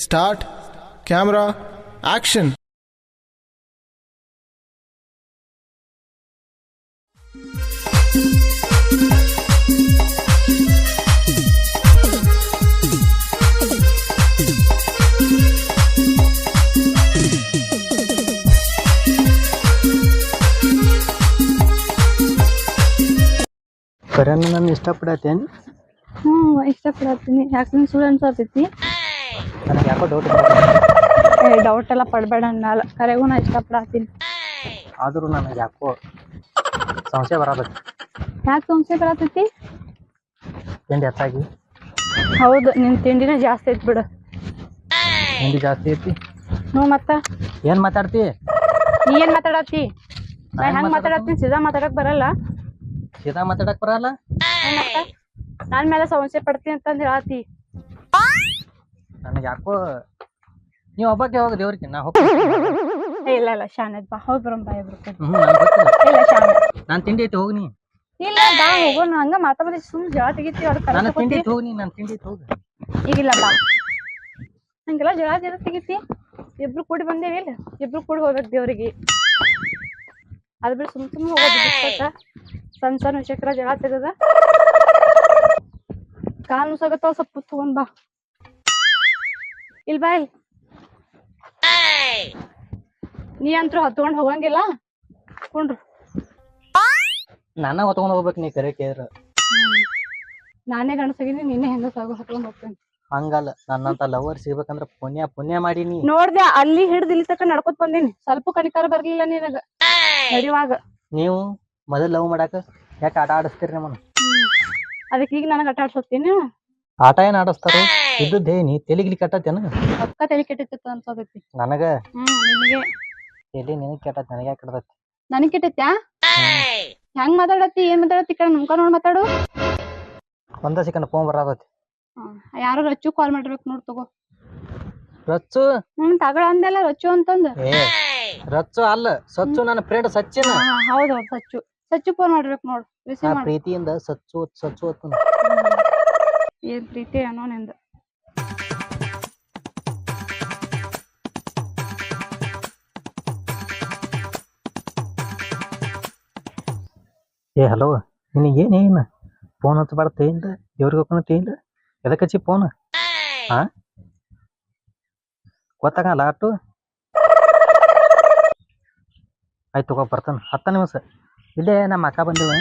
Start camera action. ಕರೆನ ನಾನು ಇಷ್ಟಪಡತ್ತೇನು? ಇಷ್ಟಪಡತ್ತೀನಿ. ಯಾಕೆ ನಿಂಗೆ ಸುಳ್ಳು ಅನ್ಸತೈತಿ? ನನಗೆ ಯಾಕೋ ಡೌಟ್ ಡೌಟ್ ಎಲ್ಲ ಪಡಬೇಡ ಅನ್ನಲ್ಲ, ಕರೆಗೂ ನಾ ಇಷ್ಟಪಡತ್ತೀನಿ. ಆದರೂ ನನಗೆ ಯಾಕೋ ಸಂಶಯ ಬರತೈತಿ. ಯಾಕೆ ಸಂಶಯ ಬರತೈತಿ? ತಿಂಡಿ ಹೆಚ್ಚಾಗಿ ಹೌದು, ನಿನ್ನ ತಿಂಡಿನೇ ಜಾಸ್ತಿ ಐತಿ ಬಿಡು. ತಿಂಡಿ ಜಾಸ್ತಿ ಐತಿ. ಹ್ಞೂ, ಮತ್ತ ಏನು ಮಾತಾಡ್ತಿ? ನೀ ಏನು ಮಾತಾಡತ್ತಿ? ನಾ ಹೆಂಗೆ ಮಾತಾಡತ್ತೀನಿ? ಸೀದಾ ಮಾತಾಡಕ್ ಬರಲ್ಲ? ಸೀದಾ ಮಾತಾಡಕ್ ಬರಲ್ಲ? ನನ್ನ ಮೇಲೆ ಸಂಶಯ ಪಡ್ತೀನಿ ಅಂತಂದು ಹೇಳತ್ತಿ. ನನಗೆ ಯಾಕೋ ನೀವು ಒಬ್ಬಕ್ಕೆ ಹೋಗಿ ದೇವ್ರಿಗೆ ನಾ ಹೋಗ್ತೀನಿ. ಇಲ್ಲ ಇಲ್ಲ, ಶಾಣದ್ ಬಾ, ಹೋಗಿ ಬರೋಣ ಬಾ ಇಬ್ರು ಕೂಡಿ. ನನಗೆ ಗೊತ್ತಿಲ್ಲ. ಇಲ್ಲ ಶಾಣೆ, ನಾನು ತಿಂಡಿ ಐತಿ ಹೋಗಿ. ನೀ ಇಲ್ಲ ಬಾ ಹೋಗೋಣ. ಹಂಗ ಮಾತಾಡಿ ಸುಮ್ಮನೆ ಜಳ ತೆಗಿತಿ. ನಾನು ತಿಂಡಿ ಐತಿ ಹೋಗಿ. ನಾನು ತಿಂಡಿ ಐತಿ ಹೋಗಿ. ಈಗಿಲ್ಲ ಬಾ, ಹಂಗೆಲ್ಲ ಜಳ ತೆಗಿತಿ. ಇಬ್ರು ಕೂಡಿ ಬಂದೇವಿ, ಇಲ್ಲ ಇಬ್ರು ಕೂಡಿ ಹೋಗ್ಬೇಕು ದೇವ್ರಿಗೆ. ಅದು ಬಿಟ್ಟು ಸುಮ್ಮನೆ ಹೋಗೋದು ಬಿಟ್ಟ ಸಣ್ಣ ಸಣ್ಣ ವಿಷಯಕ್ರ ಜಳ ತೆಗದ ಕಾಲು ನುಸಾಗತ್ತಾವ. ಸ್ವಲ್ಪ ತಗೊಂಡ್ ಬಾ. ಇಲ್ ಬಾಯ್, ನೀ ಅಂತೂ ಹತ್ಕೊಂಡ್ ಹೋಗಂಗಿಲ್ಲ. ಕೊಂಡ್ರು ನನ್ನ ಹೊತ್ಕೊಂಡು ಹೋಗ್ಬೇಕು. ನೀ ಕರೆ ಕೇಳ್ರ ನಾನೇ ಗಣಸಾಗಿನಿ, ನೀನೇ ಹೆಂಗ ಸಾಗು ಹತ್ಕೊಂಡ್ ಹೋಗ್ತೇನೆ. ಹಂಗಲ್ಲ, ನನ್ನಂತ ಲವರ್ ಸಿಗ್ಬೇಕಂದ್ರ ಪುಣ್ಯ ಮಾಡೀನಿ. ನೋಡ್ದೆ ಅಲ್ಲಿ ಹಿಡ್ದು ಇಲ್ಲಿ ತಕ ನಡ್ಕೊತ್ ಬಂದೀನಿ. ಸ್ವಲ್ಪ ಕನಿಕಾರ ಬರ್ಲಿಲ್ಲ ನಿನಗ ನಡಿವಾಗ. ನೀವು ಮೊದಲು ಲವ್ ಮಾಡಾಕ ಯಾಕೆ ಆಟ ಆಡಿಸ್ತೀರಿ ನಮ್ಮನ್ನ? ಅದಕ್ಕೆ ಈಗ ನನಗೆ ಆಟ ಆಡ್ಸೋತೀನಿ. ಆಟ ಏನ್ ಆಡಿಸ್ತಾರ? ಇದ್ದದ್ದೇ ನೀ ತೆಲಿಗಿಲಿ ಕೆಟ್ಟತ್ತೇನ? ಅಕ್ಕ ತಲೆ ಕೆಟ್ಟಿತ್ತ ಅನ್ಸೋದೈತಿ ನನಗ. ನಿನಗೆ ಎಲ್ಲಿ ನಿನಗ್ ಕೆಟ್ಟತ್, ನನಗೆ ಯಾಕೆ ಕೆಟ್ಟದೈತಿ? ನನಗ್ ಕೆಟ್ಟತ್ಯಾ? ಹೆಂಗ್ ಮಾತಾಡತ್ತಿ? ಏನ್ ಮಾತಾಡತ್ತಿ? ಕಡೆ ನಮ್ಕ ನೋಡ್ ಮಾತಾಡು. ಒಂದ ಸೆಕೆಂಡ್ ಫೋನ್ ಬರತೈತಿ. ಯಾರು ರಚ್ಚು ಕಾಲ್ ಮಾಡಿರ್ಬೇಕು ನೋಡ್, ತಗೋ. ರಚ್ಚು? ತಗಳ ಅಂದೆಲ್ಲ ರಚ್ಚು ಅಂತಂದ. ಏ ರಚ್ಚು ಅಲ್ಲ, ಸಚ್ಚು. ನನ್ನ ಫ್ರೆಂಡ್ ಸಚ್ಚಿನ. ಹೌದೌದು, ಸಚ್ಚು. ಸಚ್ಚು ಫೋನ್ ಮಾಡಿರ್ಬೇಕು ನೋಡ್, ರಿಸೀವ್ ಮಾಡಿ. ಪ್ರೀತಿಯಿಂದ ಸಚ್ಚು ಸಚ್ಚು ಅತ್ತ. ಏನ್ ಪ್ರೀತಿ ಅನ್ನೋ ನಿಂದ. ಏ ಹಲೋ, ನಿನಗೇನೇನು ಫೋನ್ ಹಚ್ಚಬಾರ್ದು ತೇಯಿಂದ? ದೇವ್ರಿಗೆ ಹೋಗೋಣ ತೇಯಿಂದ? ಎದಕ್ಕೆ ಹಚ್ಚಿ ಫೋನ್? ಹಾ, ಗೊತ್ತಾಗಲ್ಲ ಅಟ್ಟು. ಆಯ್ತು ತಗೋ, ಬರ್ತಾನೆ 10 ನಿಮಿಷ. ಇಲ್ಲೇ ನಮ್ಮ ಅಕ್ಕ ಬಂದಿವ.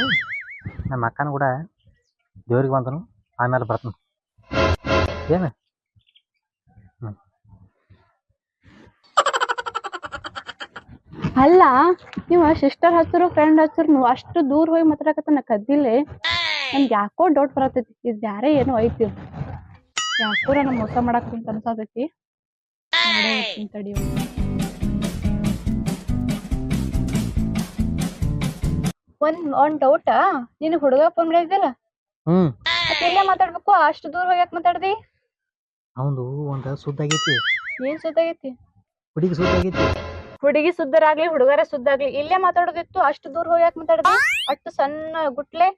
ನಮ್ಮ ಅಕ್ಕನ ಕೂಡ ದೇವ್ರಿಗೆ ಬಂದನು, ಆಮೇಲೆ ಬರ್ತಾನೆ. ಏನು? ಅಲ್ಲ, ನೀವು ಸಿಸ್ಟರ್ ಹಚ್ಚರು ಫ್ರೆಂಡ್ ಹಚ್ಚರು ನೀವು ಅಷ್ಟು ದೂರ ಹೋಗಿ ಮಾತಾಡಕತ್ತ ಕದ್ದಿಲ್ಲ. ನನ್ಗೆ ಯಾಕೋ ಡೌಟ್ ಬರತೈತಿ, ಇದು ಬ್ಯಾರೆ ಏನೋ ಐತಿ. ಯಾಕೋ ನಾನು ಮೋಸ ಮಾಡಕ್ ಅಂತ ಅನ್ಸತೈತಿ. ತಡಿ, ಒಂದ್ ಡೌಟ. ನಿನಗ್ ಹುಡುಗ ಫೋನ್ ಮಾಡಿದ್ದಿಲ್ಲ? ಇಲ್ಲೇ ಮಾತಾಡ್ಬೇಕು, ಅಷ್ಟು ದೂರ ಹೋಗಿ ಯಾಕೆ ಮಾತಾಡ್ದಿ? ಅವನು ಒಂದ ಸುದ್ದಾಗೈತಿ. ಏನ್ ಸುದ್ದಾಗೈತಿ? ಹುಡುಗಿ ಸುದ್ದಾಗೈತಿ. ಹುಡುಗಿ ಸುದ್ದರಾಗ್ಲಿ ಹುಡುಗರ ಸುದ್ದಾಗ್ಲಿ ಇಲ್ಲೇ ಮಾತಾಡೋದಿತ್ತು. ಅಷ್ಟು ದೂರ ಹೋಗಿ ಯಾಕೆ ಮಾತಾಡ್ದಿ? ಅಷ್ಟು ಸಣ್ಣ ಗುಟ್ಲೆ.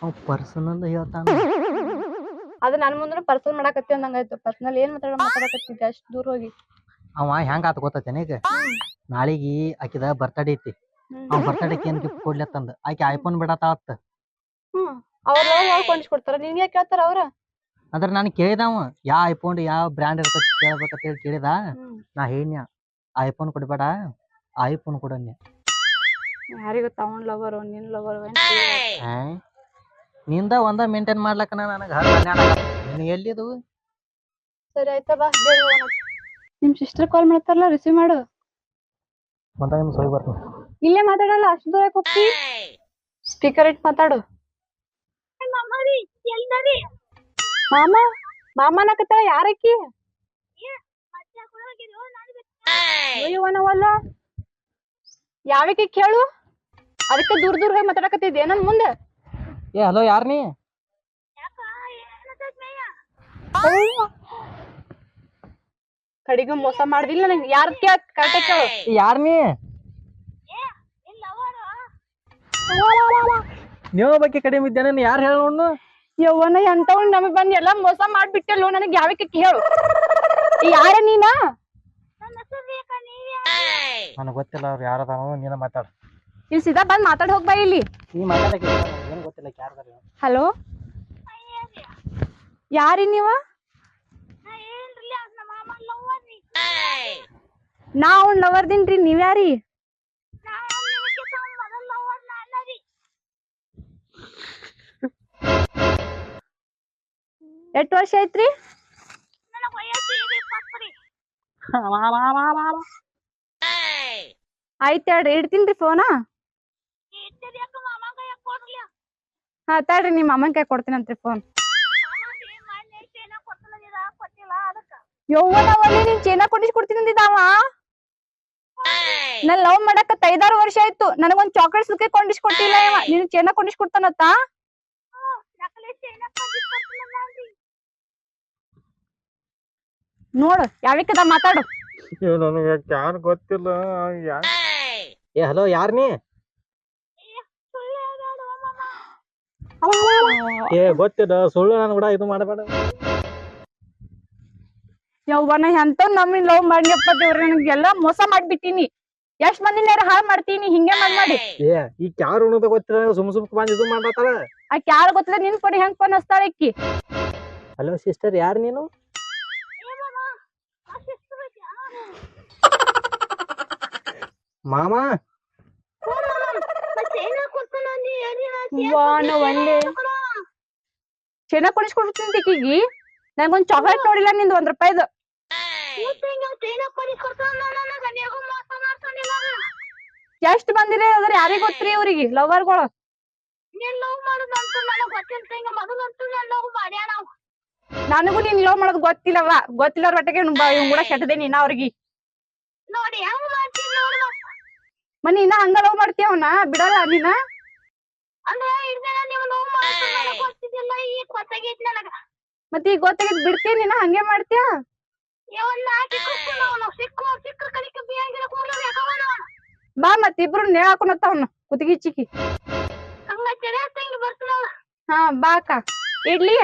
ಅವ್ ಪರ್ಸನಲ್ ಹೇಳ್ತಾನ. ಅದು ನನ್ ಮುಂದೆ ಪರ್ಸನಲ್ ಮಾಡಾಕತ್ತಿ ಅಂದಂಗಾಯ್ತು. ಪರ್ಸನಲ್ ಏನ್ ಮಾತಾಡಕತ್ತಿದ್ದೆ ಅಷ್ಟು ದೂರ ಹೋಗಿ? ಅವ ಹೆಂಗ ಆತ ಗೊತ್ತೇನ? ಈಗ ನಾಳಿಗಿ ಆಕಿದ ಬರ್ತಡೇ ಐತಿ. ಅವ್ ಬರ್ತಡೇಕ್ ಏನ್ ಗಿಫ್ಟ್ ಕೊಡ್ಲತ್ತಂದ ಆಕಿ ಐಫೋನ್ ಬಿಡತಾಳತ್ತ. ಅವ್ರ ಕೊಂಡಿಸ್ಕೊಡ್ತಾರ, ನಿನ್ ಯಾಕೆ ಕೇಳ್ತಾರ ಅವ್ರ? ಅದ್ರ ನಾನು ಕೇಳಿದವ ಯಾವ ಐಫೋನ್ ಯಾವ ಬ್ರ್ಯಾಂಡ್ ಇರ್ತದ ಕೇಳ್ಬೇಕಂತ ಹೇಳಿ ಕೇಳಿದ. ನಾ ಹೇಳಿನ ಐಫೋನ್ ಕೊಡ್ಬೇಡ, ಐಫೋನ್ ಕೊಡನ್ಯ. ಯಾರಿಗ ತಗೊಂಡ್ ಲವರ್ ನಿನ್ ಲವರ್ ನಿಂದ ಒಂದ ಮೇಂಟೈನ್ ಮಾಡ್ಲಕ್ಕ ನನಗ ನೀನ್ ಎಲ್ಲಿದು? ಸರಿ ಆಯ್ತಾ, ಬಾ ನಿಮ್ ಸಿಸ್ಟರ್ ಕಾಲ್ ಮಾಡ್ತಾರಲ್ಲ, ರಿಸೀವ್ ಮಾಡು. ಒಂದ ನಿಮಿಷ ಹೋಗಿ ಬರ್ತೀನಿ. ಇಲ್ಲೇ ಮಾತಾಡಲ್ಲ, ಅಷ್ಟು ದೂರ ಹೋಗ್ತಿ. ಸ್ಪೀಕರ್ ಇಟ್ ಮಾತಾಡು. ಮಾಮ ಮಾಮನಕತ್ತಾಳ. ಯಾರಕ್ಕಿ? ಅಯ್ಯವನವಲ್ಲ, ಯಾವಕ್ಕೆ ಕೇಳು? ಅದಕ್ಕೆ ದೂರ ದೂರ ಹೋಗಿ ಮಾತಾಡಕತ್ತಿದ್ದೆ ನನ್ ಮುಂದೆ. ಏ ಹಲೋ, ಯಾರ್ ನೀ? ಕಡಿಗೂ ಮೋಸ ಮಾಡ್ದಿಲ್ಲ ನನಗೆ. ಯಾರ ಕರೆಕ್ಟ್ ಕೇಳು. ಯಾರ್ ನೀ? ನೀವು ಬಗ್ಗೆ ಕಡಿಮೆ ಇದ್ದೇನೆ. ಯಾರು ಹೇಳ ನೋಡ್ನು? ಯವ್ವನ ಎಂತವ್ ನಮಗ್ ಬಂದ್ ಎಲ್ಲಾ ಮೋಸ ಮಾಡ್ಬಿಟ್ಟೆಲ್ಲೋ. ನನಗ್ ಯಾವಕ್ಕೆ ಹೇಳು. ನನಗೆ ಗೊತ್ತಿಲ್ಲ ಅವ್ರು ಯಾರದಾನೋ ನೀನ ಮಾತಾಡ ಇಲ್ಲಿ ಸೀದಾ ಬಂದ್ ಮಾತಾಡ್ ಹೋಗ್ಬಾ ಇಲ್ಲಿ. ನೀ ಮಾತಾಡಕ್ಕೆ ಏನು ಗೊತ್ತಿಲ್ಲ ಯಾರದಾರ. ಹಲೋ ಯಾರಿ ನೀವ? ನಾ ಅವ್ನ ಲವರ್ದಿನ್ರಿ, ನೀವ್ಯಾರಿ? ಎಷ್ಟ್ ವರ್ಷ ಐತ್ರಿ? ಆಯ್ತ್ ಹೇಳ್ರಿ, ಇಡ್ತೀನ್ರಿ ಫೋನ. ಹಾ ತಡ್ರಿ, ನಿಮ್ಮ ಅಮ್ಮನ ಕೈ ಕೊಡ್ತೀನಂತ್ರಿ ಫೋನ್. ಯವ್ವನವಲ್ಲಿ ನೀನ್ ಚೇನ ಕೊಡಿಸ್ಕೊಡ್ತೀನಿ ಅಂದಿದ್ದಾವ. ನಾನ್ ಲವ್ ಮಾಡಕ 5-6 ವರ್ಷ ಆಯ್ತು. ನನಗೊಂದ್ ಚಾಕ್ಲೇಟ್ ಸುಕ್ಕೆ ಕೊಂಡಿಸ್ಕೊಟ್ಟಿಲ್ಲ ಇವ. ನೀನ್ ಚೇನ ಕೊಂಡಿಸ್ಕೊಡ್ತಾನತ್ತ? ನೋಡು ಯಾವಿಕದ ಮಾತಾಡು. ನನಗೆ ಯಾರು ಗೊತ್ತಿಲ್ಲ. ಏ ಹಲೋ, ಯಾರ್ ನೀ? ಏ ಗೊತ್ತಿಲ್ಲ, ಸುಳ್ಳು ನಾನು ಕೂಡ ಇದು ಮಾಡಬೇಡ. ಯವ್ವನ ಎಂತ ನಮ್ಮಿನ್ ಲವ್ ಮಾಡ್ಲಿಪ್ಪ ದೇವ್ರ, ನನಗೆಲ್ಲ ಮೋಸ ಮಾಡ್ಬಿಟ್ಟಿನಿ. ಎಷ್ಟ್ ಮಂದಿನ ಹಾಳು ಮಾಡ್ತೀನಿ ಹಿಂಗೆ ಮಾಡಿ. ಏ ಈ ಯಾರು ಅನ್ನೋದು ಗೊತ್ತಿಲ್ಲ, ಸುಮ್ ಬಂದ್ ಇದು ಮಾಡತ್ತಾಳ. ಆಕೆ ಯಾರು ಗೊತ್ತಿಲ್ಲ, ನಿನ್ ಕೊಡಿ ಹೆಂಗ್ ಫೋನ್ ಹಚ್ತಾಳ ಇಕ್ಕಿ. ಹಲೋ ಸಿಸ್ಟರ್, ಯಾರು ನೀನು? ಮಾಮ ಒಂದೇ ಚೆನ್ನ ಕೊಡಿಸ್ಕೊಡ್ತೀನಿ ಈಕಿಗಿ. ನಂಗೊಂದ್ ಚಾಕ್ಲೇಟ್ ನೋಡಿಲ್ಲ ನಿಂದು ₹1. ಎಷ್ಟ್ ಬಂದಿರಿ ಅದ್ರ ಯಾರಿಗ್ ಗೊತ್ತ್ರಿ ಇವ್ರಿಗೆ ಲವರ್ಗಳು? ನನಗೂ ನೀನ್ ಲವ್ ಮಾಡೋದ್ ಗೊತ್ತಿಲ್ಲವ. ಗೊತ್ತಿಲ್ಲವ್ರ ಒಟ್ಟಿಗೆ ಇವ್ ಕೂಡ ಕೆಟ್ಟದೆ ನೀನ ಅವ್ರಿಗೆ. ಮನಿ ಇನ್ನ ಹಂಗ ಲವ್ ಮಾಡ್ತೀಯವನ ಬಿಡಲ್ಲ ನೀನ. ಮತ್ತೆ ಈಗ ಗೊತ್ತಾಗಿದ್ ಬಿಡ್ತೀಯ ನೀನ ಹಂಗೆ ಮಾಡ್ತೀಯ? ಬಾ ಮತ್ ಇಬ್ರು ನೇಳ ಹಾಕೊಂಡತ್ತವನ ಕುತ್ತಿಗೆ ಚಿಕ್ಕಿ. ಹಾ ಬಾ ಅಕ್ಕ, ಇಡ್ಲಿ.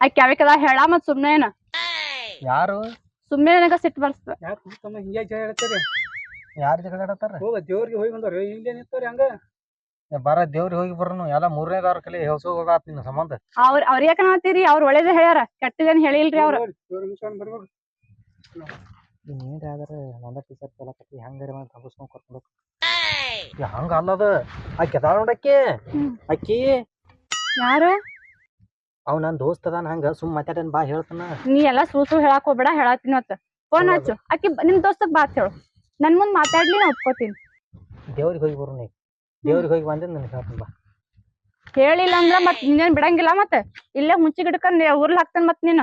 ಆಕೆ ಯಾವಿಕದ ಹೇಳ ಮತ್ ಸುಮ್ನೆ ಏನ? ಯಾರು? ಸುಮ್ನೆ ನನಗ ಸಿಟ್ಟು ಬರ್ಸ್ತದ. ಹಿಂಗೆ ಜಗಳ ಹೇಳ್ತೀರಿ? ಯಾರು ಜಗಳ ಆಡತ್ತಾರ? ಹೋಗ ದೇವ್ರಿಗೆ ಹೋಗಿ ಬಂದವ್ರಿ, ಇಲ್ಲೇ ನಿಂತವ್ರಿ ಹಂಗ. ಬರ ದೇವ್ರಿಗೆ ಹೋಗಿ ಬರ್ನು ಎಲ್ಲ 3ನೇದವ್ರ ಕಲಿ ಹೊಸ ಹೋಗಾತ್ ನಿನ್ನ ಸಂಬಂಧ. ಅವ್ರ ಯಾಕ ನಾತೀರಿ? ಅವ್ರ ಒಳ್ಳೇದ ಹೇಳ್ಯಾರ, ಕೆಟ್ಟದೇನ್ ಹೇಳಿಲ್ರಿ ಅವ್ರ. ನೀನ್ಯಾವ್ದಾರ ಒಂದ ಟೀಚರ್ ಕೇಳಕತ್ತಿ ಹೆಂಗಾರ ಮಾಡಿ ತಗಸ್ಕೊಂಡ್ ಕರ್ಕೊಂಡು ಹಂಗ ಅಲ್ಲದ. ಆಕಿ ಅದಾಳ ನೋಡಕ್ಕಿ, ಅಕ್ಕಿ ಯಾರು? ಅವ್ ನನ್ ದೋಸ್ತ್ ಅದಾನ, ಹಂಗ ಸುಮ್ ಮಾತಾಡನ್ ಬಾ ಹೇಳ್ತಾನ. ನೀ ಎಲ್ಲಾ ಸೂಸು ಹೇಳಾಕ್ ಹೋಗ್ಬೇಡ, ಹೇಳತ್ತೀನಿ ಮತ್ತ. ಫೋನ್ ಹಚ್ಚು, ಆಕಿ ನಿಮ್ ದೋಸ್ತಕ್ ಬಾತ್ ಹೇಳು. ನನ್ ಮುಂದ್ ಮಾತಾಡ್ಲಿ, ನಾ ಒಪ್ಕೋತೀನಿ. ದೇವ್ರಿಗೆ ಹೋಗಿ ಬರು ನೀ. ದೇವ್ರಿಗೆ ಹೋಗಿ ಬಂದ್ರೆ ನನ್ಗೆ ಹೇಳ್ತೀನಿ ಬಾ. ಹೇಳಿಲ್ಲ ಅಂದ್ರ ಮತ್ ನೀನೇನ್ ಬಿಡಂಗಿಲ್ಲ. ಮತ್ತೆ ಇಲ್ಲೇ ಮುಂಚಿ ಗಿಡಕಂದ್ ಊರ್ಲ್ ಹಾಕ್ತೇನ್ ಮತ್ ನೀನ.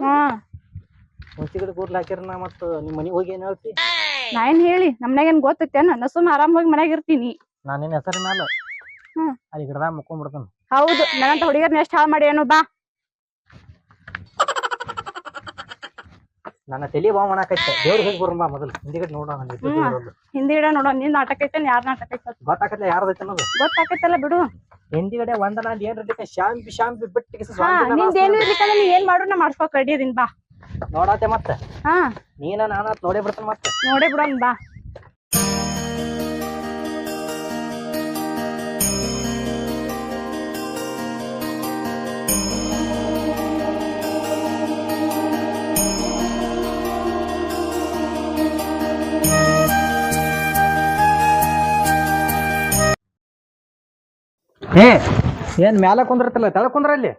ಹಾ ಮುಂಚಿ ಗಿಡ ಕೂರ್ಲ್ ಹಾಕಿರ ನಾ ಮತ್ ನಿಮ್ ಮನಿಗ್ ಹೋಗಿ ಏನ್ ಹೇಳ್ತಿ? ನಾ ಏನ್ ಹೇಳಿ, ನಮ್ನಾಗ ಏನ್ ಗೊತ್ತೈತೇನ? ನಾ ಸುಮ್ ಆರಾಮ್ ಹೋಗಿ ಮನ್ಯಾಗ ಇರ್ತೀನಿ. ನಾನ್ ನಿನ್ ಹೆಸರು ಮ್ಯಾಲ ಅಲ್ಲಿ ಗಿಡದಾಗ ಮುಕ್ಕೊಂಡ್ಬಿಡ್ತಾನ. ಹೌದು, ನನ್ನಂತ ಹುಡುಗಿಯರ್ನ ಎಷ್ಟ್ ಹಾಳು ಮಾಡಿ ಏನು. ಬಾ ನನ್ನ ತಲಿ ಬಾ ಮಾಡಾಕೈತೆ. ದೇವ್ರಿಗೆ ಹೋಗಿ ಬರೋಣ ಬಾ ಮೊದಲು. ಹಿಂದಿಗಡೆ ನೋಡೋಣ. ಹಿಂದಿಗಡೆ ನೋಡೋ, ನಿನ್ ನಾಟಕ ಐತೆ ಯಾರ ನಾಟಕ ಐತೆ ಗೊತ್ತಾಕತ್ಲ ಯಾರ್ದೈತೆ ಅನ್ನೋದು ಗೊತ್ತಾಕೈತಲ್ಲ ಬಿಡು. ಹಿಂದಿಗಡೆ ಒಂದನ ಏನ್ ಶಾಂಪಿ ಶಾಂಪಿ ಬಿಟ್ಟಿಗೆ ನಿಂದೇನು ಇರ್ಲಿಕ್ಕಂದ್ರೆ ನೀ ಏನ್ ಮಾಡು, ನಾ ಮಾಡ್ಸ್ಕೊಕ್ ರೆಡಿ ಇದೀನಿ. ಬಾ ನೋಡಾತೆ ಮತ್ತೆ. ಹಾ ನೀನ ನಾನ ನೋಡೇ ಬಿಡ್ತಾನ ಮತ್ತೆ. ನೋಡೇ ಬಿಡೋನ್ ಬಾ. ಏನ್ ಮ್ಯಾಲ ಕುಂದ್ರತಿಲ್ಲ, ತೆಳ ಕುಂದ್ರ ಅಲ್ಲಿ.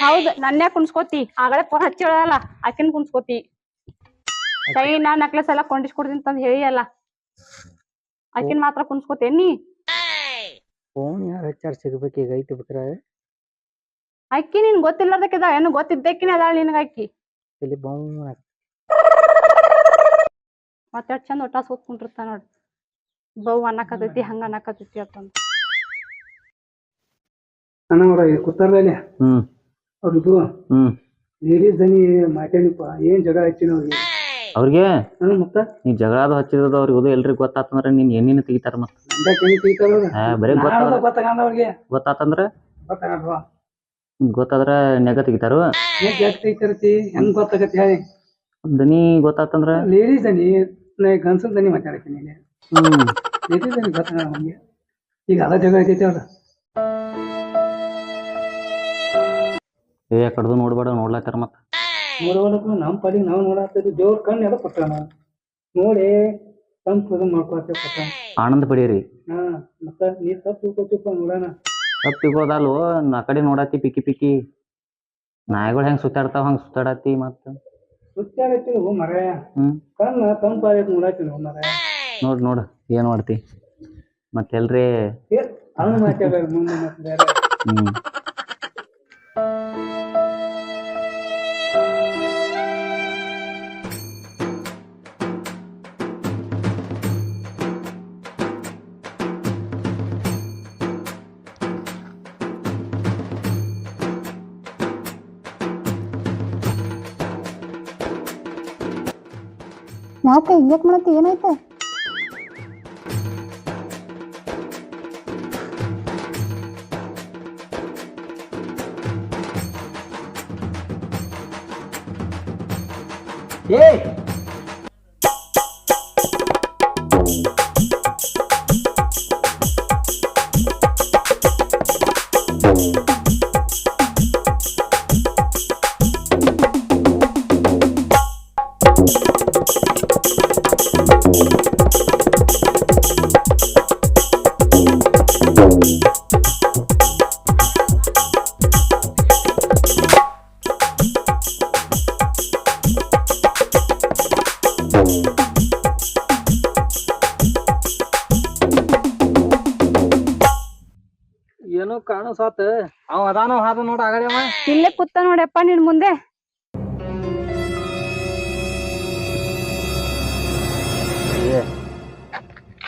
ಹೌದ್, ನನ್ನೇ ಕುಣ್ಸ್ಕೋತಿ. ಆಗಲೇ ಫೋನ್ ಹಚ್ಚಿಳಲ್ಲ, ಆಕಿನ್ ಕುಣ್ಸ್ಕೋತಿ. ಚೈನಾ ನಕ್ಲೆಸ್ ಎಲ್ಲ ಕೊಂಡಿಸ್ಕೊಡ್ತೀನಿ ತಂದ್ ಹೇಳಿ ಅಲ್ಲ, ಆಕಿನ್ ಮಾತ್ರ ಕುಣ್ಸ್ಕೋತೇನಿ. ಫೋನ್ ಯಾರು ಹಚ್ಚಾರ ಸಿಗ್ಬೇಕು ಈಗ ಐತಿ ಬಿಟ್ರೆ. ಅಕ್ಕಿ ನೀನ್ ಗೊತ್ತಿಲ್ಲದಕ್ಕಿದ ಏನು, ಗೊತ್ತಿದ್ದಕ್ಕಿನ ಅದಾಳ ನಿನಗ ಅಕ್ಕಿ. ಇಲ್ಲಿ ಮತ್ತೆ ಚಂದ ಒಟ್ಟ ಸೂತ್ಕೊಂಡಿರ್ತಾನ ನೋಡ್. ಬೌ ಅನ್ನಕತೈತಿ, ಹಂಗ ಅನ್ನಕತೈತಿ ಅಂತಂದ. ಅಣ್ಣವ್ರ ಕೂತಾರಲ್ಲ ಅವ್ರದ್ದು ಲೇಡೀಸ್ ದನಿ ಮಾತಾಡಿಪ್ಪ, ಏನ್ ಜಗಳ ಹಚ್ಚಿನ ಅವ್ರಿಗೆ. ಅವ್ರಿಗೆ ಮತ್ತ ನೀ ಜಗಳಾದ ಹಚ್ಚಿದ ಅವ್ರಿಗೆ ಅದು ಎಲ್ರಿಗೂ ಗೊತ್ತಾತಂದ್ರ ನೀನ್ ಏನೇನು ತೆಗಿತಾರ ಮತ್ತ ಬರೀ ಗೊತ್ತಾಗಂದವ್ರಿಗೆ ಗೊತ್ತಾತಂದ್ರ ಗೊತ್ತಾಗಲ್ವಾ ಗೊತ್ತಾದ್ರ ನೆಗ ತೆಗಿತಾರು ತೆಗಿತಾರತಿ ಹೆಂಗ್ ಗೊತ್ತಾಗತ್ತೆ ಹೇಳಿ ದನಿ ಗೊತ್ತಾತಂದ್ರ ಲೇಡೀಸ್ ದನಿ ಗನ್ಸನ್ ದನಿ ಮಾತಾಡಕ್ಕೆ ನೀನೆ ಲೇಡೀಸ್ ದನಿ ಗೊತ್ತಾಗ ನಮ್ಗೆ ಈಗ ಅದ ಜಗ ಐತೈತಿ ಅವ್ರ ಏ ಕಡ್ದು ನೋಡ್ಬೇಡ ನೋಡ್ಲಾತಾರ ಮತ್ತ ನೋಡೋಣಕ್ಕೂ ನಮ್ಮ ಪಾಡಿಗೆ ನಾವು ನೋಡಾಗ್ತೈತಿ ದೇವ್ರ ಕಣ್ಣು ಎಲ್ಲ ಕೊಟ್ಟಾನ ನೋಡಿ ತಂಪು ಮಾಡ್ಕೊಳತ್ತೆ ಕೊಟ್ಟ ಆನಂದ ಪಡೀರಿ ಹಾ ಮತ್ತ ನೀ ತಪ್ಪು ತಿಳ್ಕೊತಿಪ್ಪ ನೋಡೋಣ ತಪ್ಪು ತಿಳ್ಕೋದಲ್ವ ಆ ಕಡೆ ನೋಡಾತಿ ಪಿಕ್ಕಿ ಪಿಕ್ಕಿ ನಾಯಿಗಳು ಹೆಂಗ್ ಸುತ್ತಾಡ್ತಾವ ಹಂಗ ಸುತ್ತಾಡತಿ ಮತ್ತ ಸುತ್ತಾಡತ್ತಿ ಮರ ಕಣ್ಣು ತಂಪಾಗೈತಿ ನೋಡಾತಿ ಮರ ನೋಡ್ ನೋಡ್ ಏನ್ ಮಾಡ್ತಿ ಮತ್ತೆಲ್ರಿ ಅವನು ಮಾತಾಡ ಮುಂದೆ ಮತ್ತೆ ಬೇರೆ ಯಾಕೆ ಹಿಂಗ್ಯಾಕ್ ಮಾಡತ್ತಿ ಏನಾಯ್ತ ಏ ಏನೋ ಕಾಣಸಾತ ಅವ ಅದಾನೋ ಹಾದ ನೋಡ ಆಗಡೆ ಅವ ಇಲ್ಲೇ ಕೂತ ನೋಡಪ್ಪ ನಿನ್ ಮುಂದೆ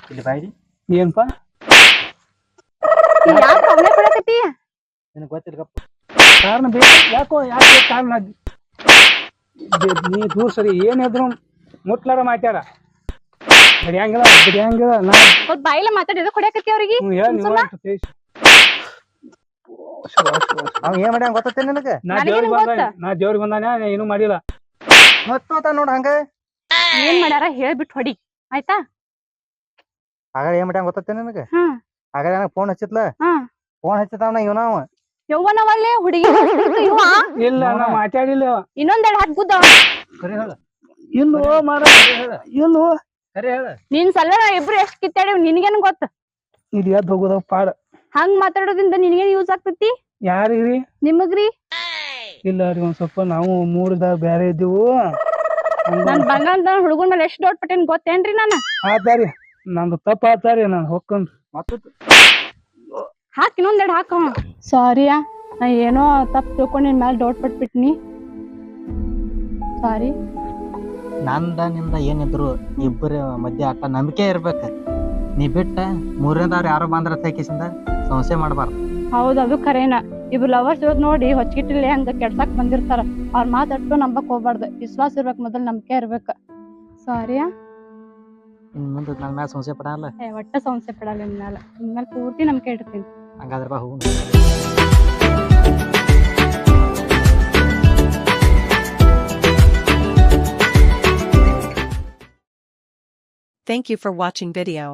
ಇಲ್ಲಿ ಬಾಯ್ರಿ ಏನ್ಪ ಯಾಕೆ ಅವನೇ ಕೊಡಕತ್ತಿ ನಿನಗೆ ಗೊತ್ತಿಲ್ಲ ಕಾರಣ ಬೇಕು ಯಾಕೆ ಕಾರಣ ನೀ ದೂರ ಸರಿ ಏನಿದ್ರು ಮುಟ್ಲಾರ ಮಾತಾಡ ಬಿಡಿಯಂಗಿಲ್ಲ ನಾ ಸ್ವಲ್ಪ ಬಾಯಿಲೆ ಮಾತಾಡಿದ ಕೊಡಕತ್ತಿ ಅವ್ರಿಗೆ ಅವ್ ಏನ್ ಮಾಡ್ಯಾನ ಗೊತ್ತೈತೆ ನಿನಗೆ ನಾ ದೇವ್ರಿಗೆ ಬಂದಾನ ಏನು ಮಾಡಿಲ್ಲ ಮತ್ತ ನೋಡ ಹಂಗ ಏನ್ ಮಾಡ್ಯಾರ ಹೇಳ್ಬಿಟ್ಟು ಹೊಡಿ ಆಯ್ತಾ ಆಗ ಏನ್ ಮಾಡ್ಯಾನ ಗೊತ್ತೈತೆ ನಿನಗೆ ಹ್ಮ್ ಆಗ ನನಗೆ ಫೋನ್ ಹಚ್ಚಿತ್ಲ ಫೋನ್ ಹಚ್ಚಿತಾವನ ಇವನವ ಯವ್ವನವಲ್ಲೇ ಹುಡುಗಿ ಇಲ್ಲ ನಾ ಮಾತಾಡಿಲ್ಲ ಇನ್ನೊಂದೆರಡು ಹತ್ ಗುದ್ದ ಕರೆ ಹೇಳ ಇಲ್ಲೋ ಮಾರ ಇಲ್ಲೋ ಕರೆ ಹೇಳ ನಿನ್ ಸಲ ಇಬ್ರು ಎಷ್ಟ್ ಕಿತ್ತಾಡಿವ್ ನಿನ್ಗೇನ್ ಗೊತ್ತ ಇದು ಎದ್ದು ಹೋಗೋದ ಪಾಡ ಹಂಗ್ ಮಾತಾಡೋದ್ರಿಂದ ನಿನ್ಗೇನ್ ಯೂಸ್ ಆಗ್ತೈತಿ ಯಾರಿಗ್ರಿ ನಿಮಗ್ರಿ ಇಲ್ಲ ರೀ ಒಂದ್ ಸ್ವಲ್ಪ ನಾವು ಮೂರ್ದಾಗ ಬ್ಯಾರೆ ಇದ್ದೀವು ನನ್ ಬಂಗಾರದ ಹುಡುಗನ್ ಮೇಲೆ ಎಷ್ಟ್ ದೊಡ್ಡ ಪಟ್ಟೇನ್ ಗೊತ್ತೇನ್ರಿ ನಾನು ಆತಾರಿ ನಂದು ತಪ್ಪ ಆತಾರಿ ನಾನು ಹೊಕ್ಕಂದ್ ಹಾಕ್ ಇನ್ನೊಂದೆರಡು ಹಾಕ ಸಾರಿಯಾ ನಾ ಏನೋ ತಪ್ಪು ತಿಳ್ಕೊಂಡು ನಿನ್ ಮೇಲೆ ಡೌಟ್ ಪಟ್ಬಿಟ್ನಿ ಸಾರಿ ನಂದ ನಿಂದ ಏನಿದ್ರು ಇಬ್ಬರ ಮಧ್ಯೆ ಆಟ ನಂಬಿಕೆ ಇರ್ಬೇಕ ನೀ ಬಿಟ್ಟ ಮೂರನೇದವ್ರು ಯಾರೋ ಬಂದ್ರ ತೈಕಿಸಿಂದ ಸಮಸ್ಯೆ ಮಾಡಬಾರ್ದು ಹೌದು ಅದು ಖರೇನ ಇಬ್ರು ಲವರ್ಸ್ ಇರೋದ್ ನೋಡಿ ಹೊಚ್ಕಿಟ್ಟಿಲ್ಲ ಹಂಗ ಕೆಡ್ಸಾಕ್ ಬಂದಿರ್ತಾರ ಅವ್ರ ಮಾತಾಡ್ತು ನಂಬಕ್ ಹೋಗ್ಬಾರ್ದು ವಿಶ್ವಾಸ ಇರ್ಬೇಕು ಮೊದಲ್ ನಂಬಿಕೆ ಇರ್ಬೇಕ ಸಾರಿಯಾ ಇನ್ ಮುಂದೆ ನನ್ನ ಮ್ಯಾಲ ಸಮಸ್ಯೆ ಪಡಲ್ಲ ಒಟ್ಟ ಸಮಸ್ಯೆ ಪಡಲ್ಲ ನಿಮ್ಮೇಲೆ ಪೂರ್ತಿ ನಂಬಿಕೆ ಇಡ್ತೀನಿ ಹಂಗಾದ್ರೆ ಬಾ ಹೋಗು Thank you for watching video.